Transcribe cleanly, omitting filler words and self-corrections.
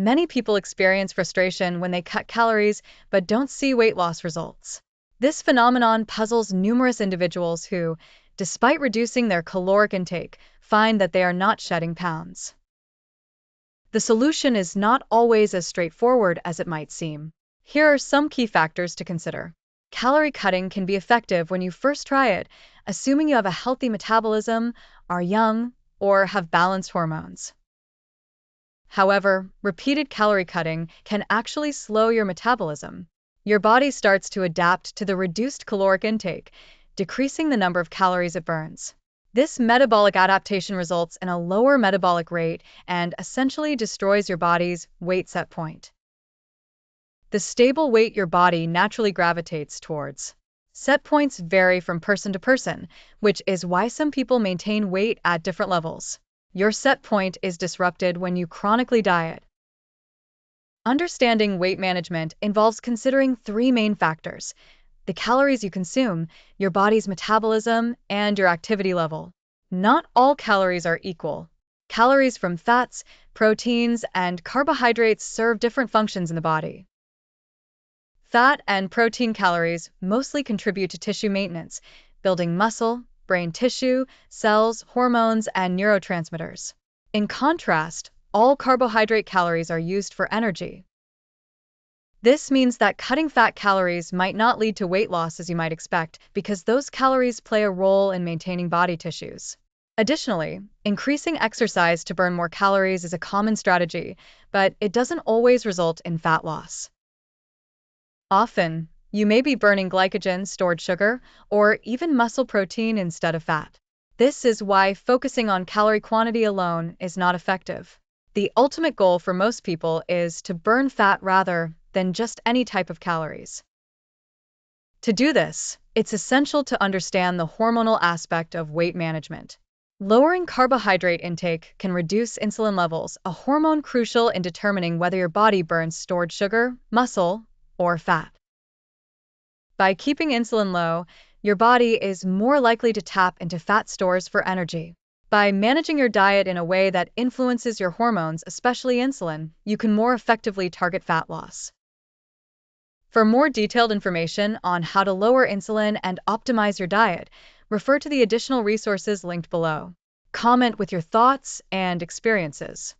Many people experience frustration when they cut calories but don't see weight loss results. This phenomenon puzzles numerous individuals who, despite reducing their caloric intake, find that they are not shedding pounds. The solution is not always as straightforward as it might seem. Here are some key factors to consider. Calorie cutting can be effective when you first try it, assuming you have a healthy metabolism, are young, or have balanced hormones. However, repeated calorie cutting can actually slow your metabolism. Your body starts to adapt to the reduced caloric intake, decreasing the number of calories it burns. This metabolic adaptation results in a lower metabolic rate and essentially destroys your body's weight set point. The stable weight your body naturally gravitates towards. Set points vary from person to person, which is why some people maintain weight at different levels. Your set point is disrupted when you chronically diet. Understanding weight management involves considering three main factors: the calories you consume, your body's metabolism, and your activity level. Not all calories are equal. Calories from fats, proteins, and carbohydrates serve different functions in the body. Fat and protein calories mostly contribute to tissue maintenance, building muscle, brain tissue, cells, hormones, and neurotransmitters. In contrast, all carbohydrate calories are used for energy. This means that cutting fat calories might not lead to weight loss as you might expect, because those calories play a role in maintaining body tissues. Additionally, increasing exercise to burn more calories is a common strategy, but it doesn't always result in fat loss. Often, you may be burning glycogen, stored sugar, or even muscle protein instead of fat. This is why focusing on calorie quantity alone is not effective. The ultimate goal for most people is to burn fat rather than just any type of calories. To do this, it's essential to understand the hormonal aspect of weight management. Lowering carbohydrate intake can reduce insulin levels, a hormone crucial in determining whether your body burns stored sugar, muscle, or fat. By keeping insulin low, your body is more likely to tap into fat stores for energy. By managing your diet in a way that influences your hormones, especially insulin, you can more effectively target fat loss. For more detailed information on how to lower insulin and optimize your diet, refer to the additional resources linked below. Comment with your thoughts and experiences.